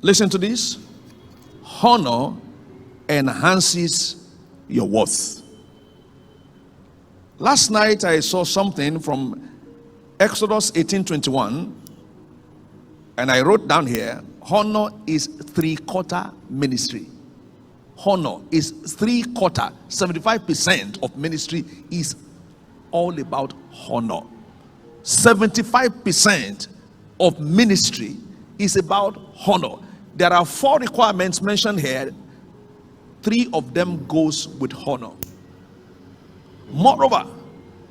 Listen to this. Honor enhances your worth. Last night I saw something from Exodus 18:21, and I wrote down here, honor is 3/4 ministry. Honor is 3/4. 75% of ministry is all about honor. 75% of ministry is about honor. There are 4 requirements mentioned here. 3 of them goes with honor. Moreover,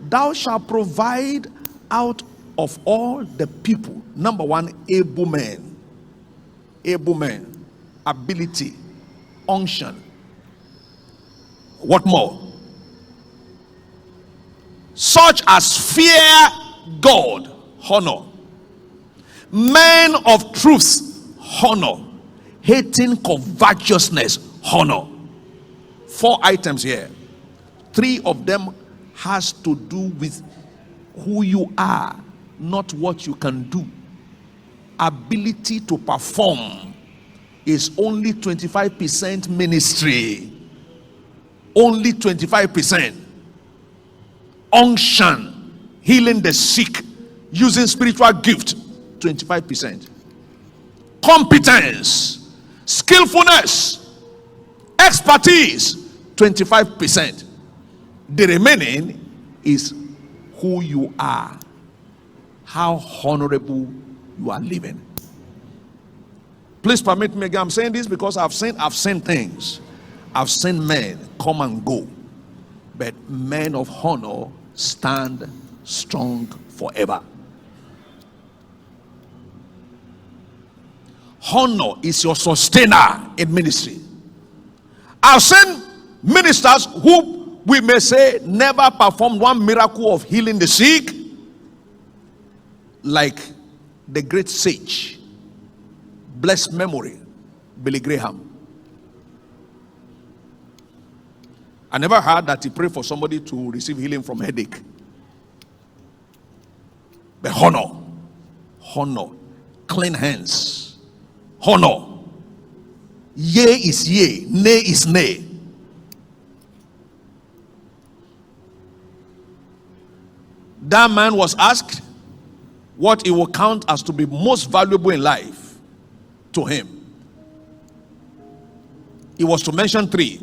thou shalt provide out of all the people, number 1, able men, ability, unction. What more? Such as fear God, honor. Men of truth, honor. Hating covetousness, honor. 4 items here. 3 of them has to do with who you are, not what you can do. Ability to perform is only 25% ministry. Only 25%. Unction, healing the sick, using spiritual gift, 25%. Competence, skillfulness, expertise, 25%. The remaining is who you are, how honorable you are living. Please permit me again. I'm saying this because I've seen things. I've seen men come and go, but men of honor stand strong forever. Honor is your sustainer in ministry. I've seen ministers who we may say never performed one miracle of healing the sick, like the great sage, blessed memory, Billy Graham. I never heard that he prayed for somebody to receive healing from headache. But honor, clean hands, honor. Yea is yea, nay is nay. That man was asked what he will count as to be most valuable in life to him. He was to mention 3.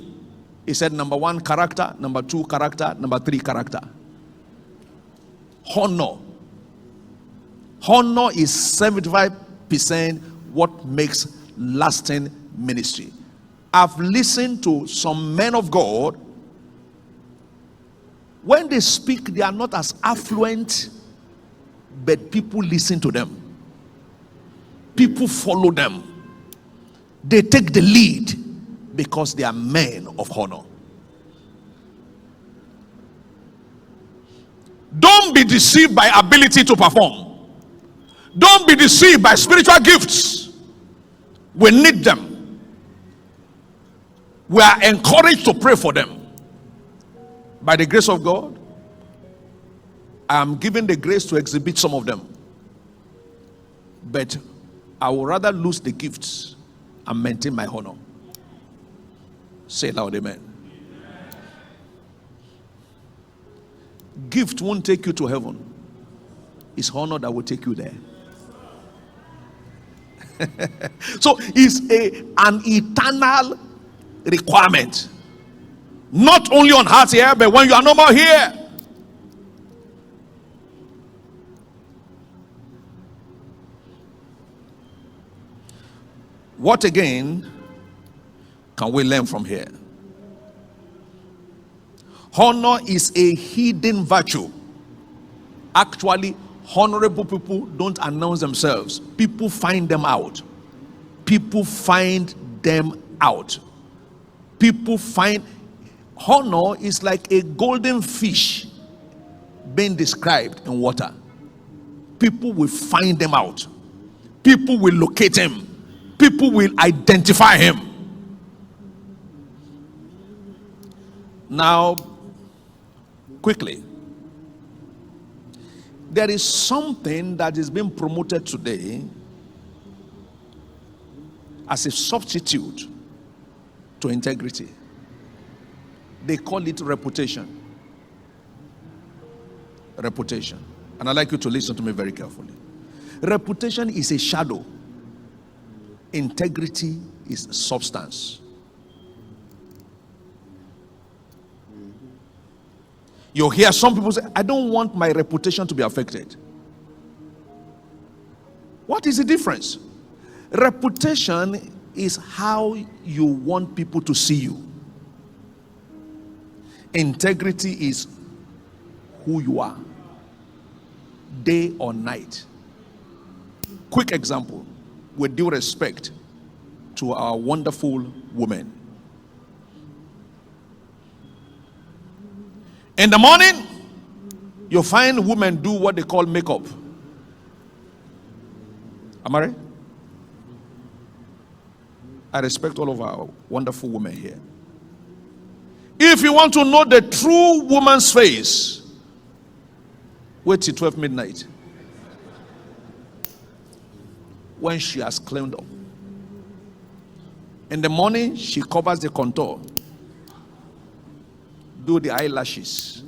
He said, number 1, character. Number 2, character. Number 3, character. Honor. Honor is 75% what makes lasting ministry. I've listened to some men of God. When they speak, they are not as affluent, but people listen to them. People follow them. They take the lead because they are men of honor. Don't be deceived by ability to perform. Don't be deceived by spiritual gifts. We need them. We are encouraged to pray for them. By the grace of God, I am given the grace to exhibit some of them. But I would rather lose the gifts and maintain my honor. Say loud, amen. Gift won't take you to heaven. It's honor that will take you there. So it's an eternal requirement. Not only on earth here, but when you are no more here. What again can we learn from here? Honor is a hidden virtue. Actually, honorable people don't announce themselves. People find them out. People find them out. People find. Honor is like a golden fish being described in water. People will find them out. People will locate him. People will identify him. Now, quickly, there is something that is being promoted today. as a substitute to integrity. They call it reputation. Reputation. And I'd like you to listen to me very carefully. Reputation is a shadow. Integrity is substance. You'll hear some people say, I don't want my reputation to be affected. What is the difference? Reputation is how you want people to see you. Integrity is who you are, day or night. Quick example, with due respect to our wonderful women. In the morning, you find women do what they call makeup. Am I right? I respect all of our wonderful women here. If you want to know the true woman's face, wait till 12 midnight. When she has cleaned up. In the morning, she covers the contour. Do the eyelashes.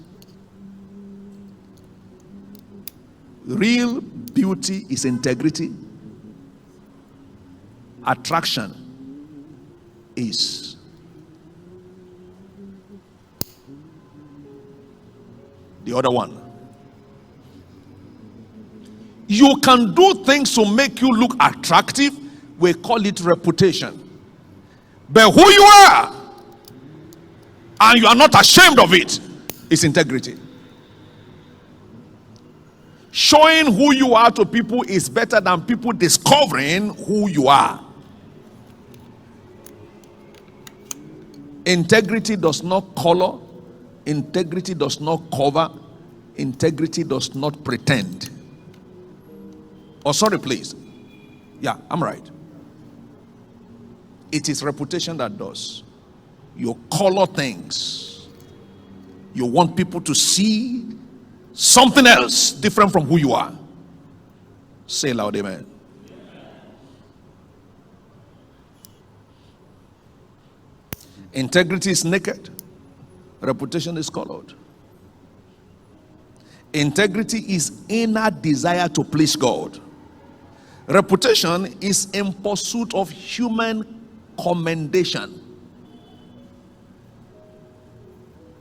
Real beauty is integrity. Attraction is the other one. You can do things to make you look attractive. We call it reputation. But who you are, and you are not ashamed of it, is integrity. Showing who you are to people is better than people discovering who you are. Integrity does not color. Integrity does not cover. Integrity does not pretend. Oh, sorry, please. Yeah, I'm right. It is reputation that does. You color things. You want people to see something else different from who you are. Say loud, amen. Integrity is naked. Reputation is colored. Integrity is inner desire to please God. Reputation is in pursuit of human commendation.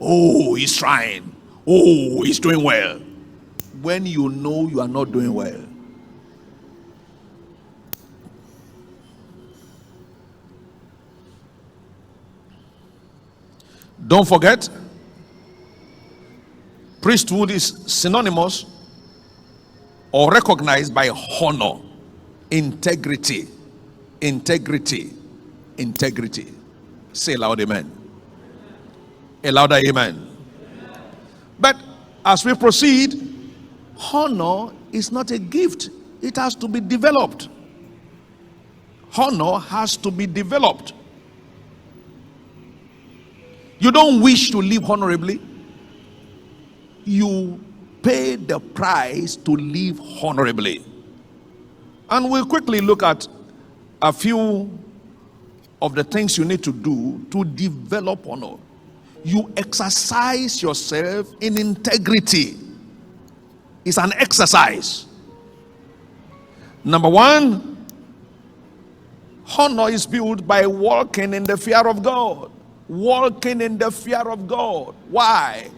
Oh, he's trying. Oh, he's doing well. When you know you are not doing well. Don't forget, priesthood is synonymous or recognized by honor, integrity, integrity, integrity. Say loud amen. A louder amen. But as we proceed, honor is not a gift. It has to be developed. Honor has to be developed. You don't wish to live honorably. You pay the price to live honorably. And we'll quickly look at a few of the things you need to do to develop honor. You exercise yourself in integrity. It's an exercise. Number one, honor is built by walking in the fear of God. Walking in the fear of God. Why?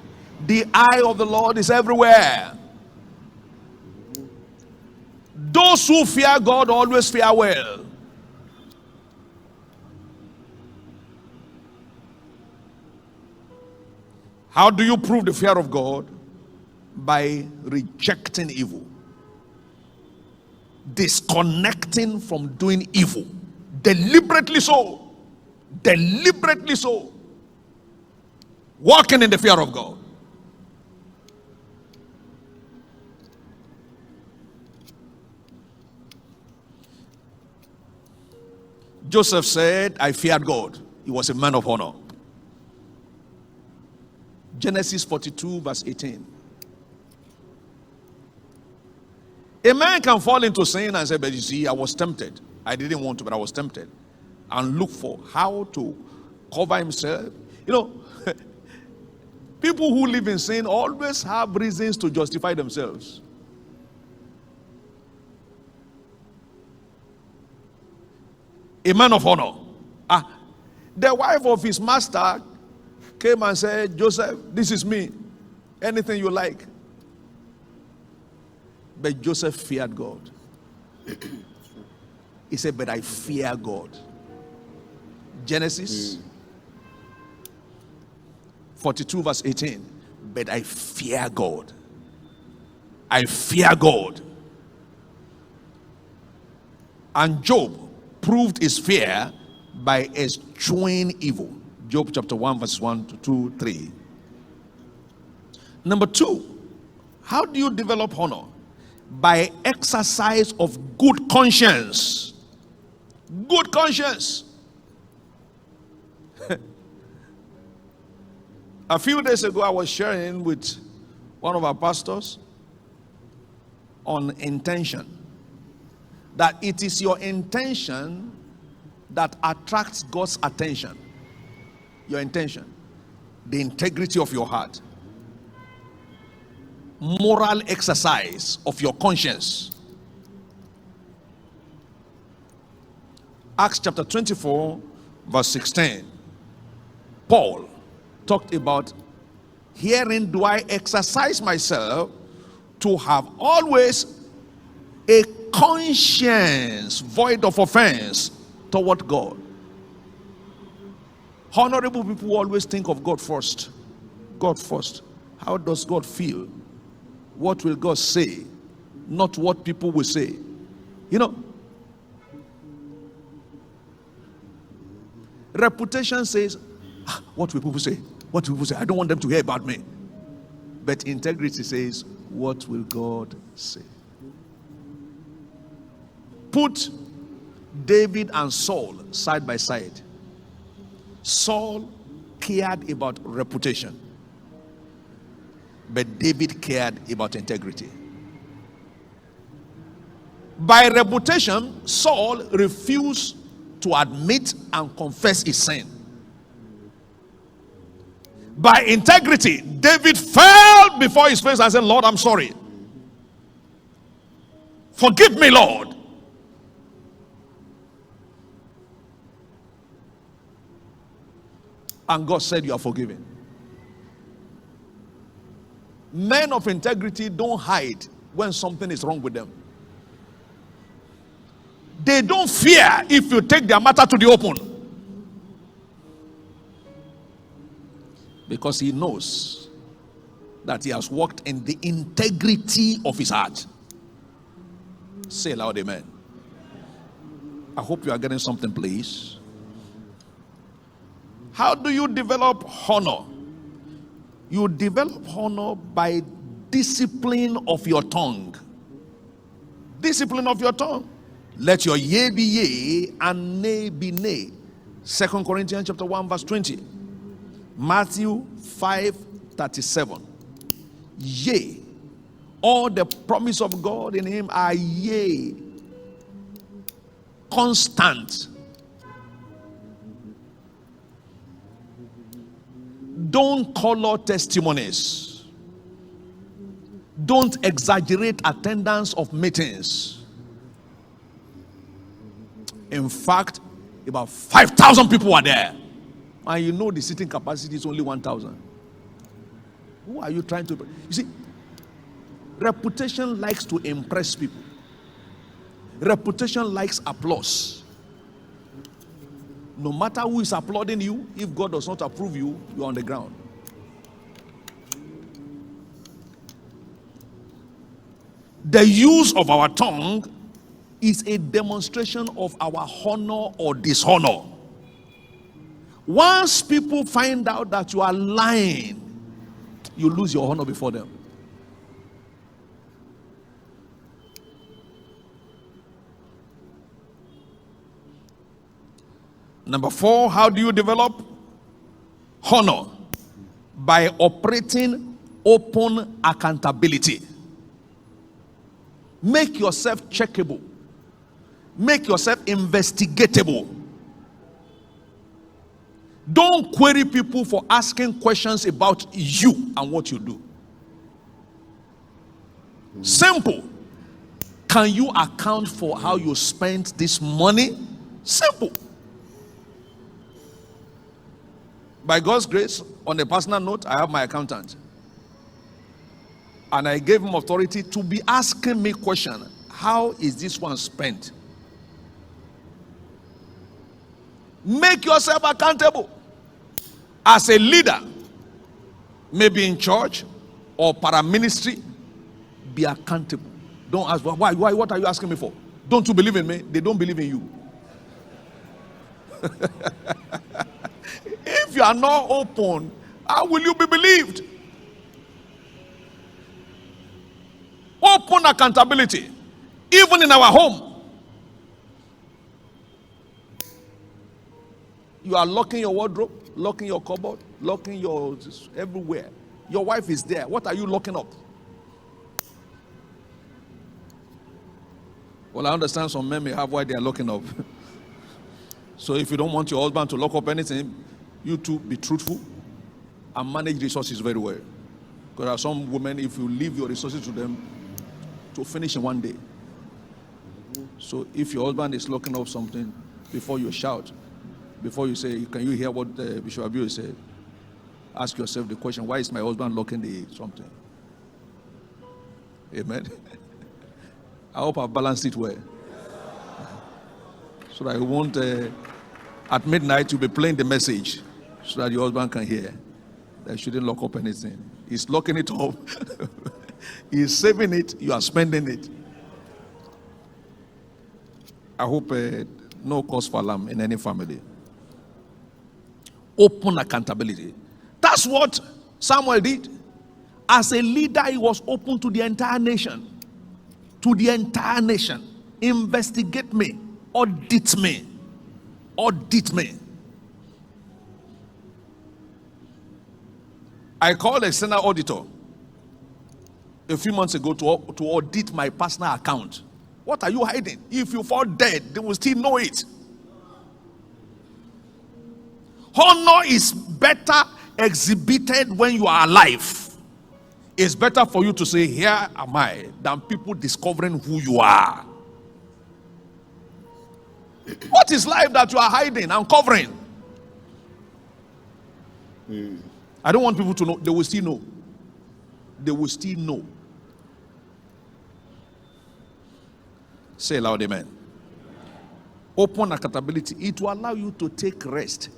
The eye of the Lord is everywhere. Those who fear God always fear well. How do you prove the fear of God? By rejecting evil. Disconnecting from doing evil. Deliberately so. Deliberately so. Walking in the fear of God. Joseph said, I feared God. He was a man of honor. Genesis 42 verse 18. A man can fall into sin and say, but you see, I was tempted. I didn't want to, but I was tempted. and look for how to cover himself. You know, people who live in sin always have reasons to justify themselves. A man of honor. The wife of his master came and said, Joseph, this is me. Anything you like. But Joseph feared God. He said, but I fear God. Genesis 42 verse 18. But I fear God. I fear God. And Job proved his fear by eschewing evil. Job chapter 1 verse 1 to 2, 3. Number 2, how do you develop honor? By exercise of good conscience. Good conscience. A few days ago, I was sharing with one of our pastors on intention. That it is your intention that attracts God's attention. Your intention. The integrity of your heart. Moral exercise of your conscience. Acts chapter 24 verse 16. Paul talked about, herein do I exercise myself to have always a conscience void of offense toward God. Honorable people always think of God first. God first. How does God feel? What will God say? Not what people will say. You know, reputation says, what will people say? What will people say? I don't want them to hear about me. But integrity says, what will God say? Put David and Saul side by side. Saul cared about reputation, but David cared about integrity. By reputation, Saul refused to admit and confess his sin. By integrity, David fell before his face and said, Lord, I'm sorry. Forgive me, Lord. And God said, you are forgiven. Men of integrity don't hide when something is wrong with them. They don't fear if you take their matter to the open. Because he knows that he has walked in the integrity of his heart. Say loud, amen. I hope you are getting something, please. How do you develop honor? You develop honor by discipline of your tongue. Discipline of your tongue. Let your yea be yea and nay be nay. 2 Corinthians chapter 1 verse 20. Matthew 5:37. Yea. All the promise of God in him are yea. Constant. Don't color testimonies. Don't exaggerate attendance of meetings. In fact, about 5,000 people are there. And you know the seating capacity is only 1,000. Who are you trying to... You see, reputation likes to impress people. Reputation likes applause. No matter who is applauding you, if God does not approve you, you're on the ground. The use of our tongue is a demonstration of our honor or dishonor. Once people find out that you are lying, you lose your honor before them. Number 4, how do you develop honor? By operating open accountability. Make yourself checkable. Make yourself investigatable. Don't query people for asking questions about you and what you do. Simple. Can you account for how you spent this money? Simple. By God's grace, on a personal note, I have my accountant. And I gave him authority to be asking me questions. How is this one spent? Make yourself accountable. As a leader, maybe in church or para-ministry, be accountable. Don't ask, why, what are you asking me for? Don't you believe in me? They don't believe in you. If you are not open, how will you be believed? Open accountability, even in our home. You are locking your wardrobe, locking your cupboard, locking your everywhere. Your wife is there. What are you locking up? Well, I understand some men may have why they are locking up. So if you don't want your husband to lock up anything, you too be truthful and manage resources very well. Because there are some women, if you leave your resources to them, to finish in one day. So if your husband is locking up something, before you shout, before you say, can you hear what Bishop ABIOYE said? Ask yourself the question, why is my husband locking the something? Amen. I hope I've balanced it well. So that I won't, at midnight, you'll be playing the message so that your husband can hear. That you shouldn't lock up anything. He's locking it up. He's saving it. You are spending it. I hope no cause for alarm in any family. Open accountability. That's what Samuel did. As a leader, he was open to the entire nation. To the entire nation. Investigate me. Audit me. Audit me. I called a external auditor a few months ago to audit my personal account. What are you hiding? If you fall dead, they will still know it. Honor is better exhibited when you are alive. It's better for you to say, here am I, than people discovering who you are. What is life that you are hiding and covering? I don't want people to know. They will still know. They will still know. Say loud, amen. Open accountability. It will allow you to take rest.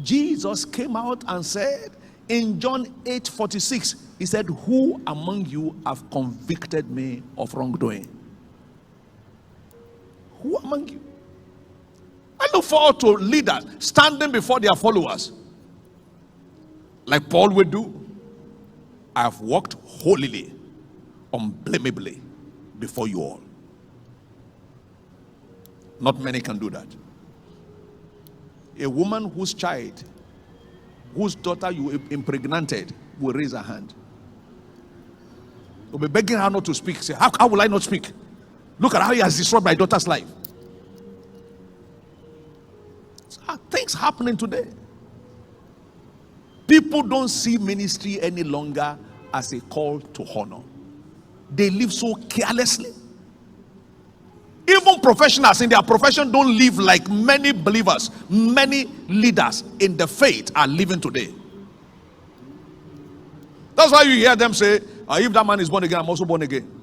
Jesus came out and said in John 8:46, he said, who among you have convicted me of wrongdoing? Who among you? I look forward to leaders standing before their followers. Like Paul would do. I have walked holily, unblameably before you all. Not many can do that. A woman whose child, whose daughter you impregnated, will raise her hand. You'll be begging her not to speak. Say, how will I not speak? Look at how he has destroyed my daughter's life. Things happening today. People don't see ministry any longer as a call to honor. They live so carelessly. Even professionals in their profession don't live like many believers, many leaders in the faith are living today. That's why you hear them say, if that man is born again, I'm also born again.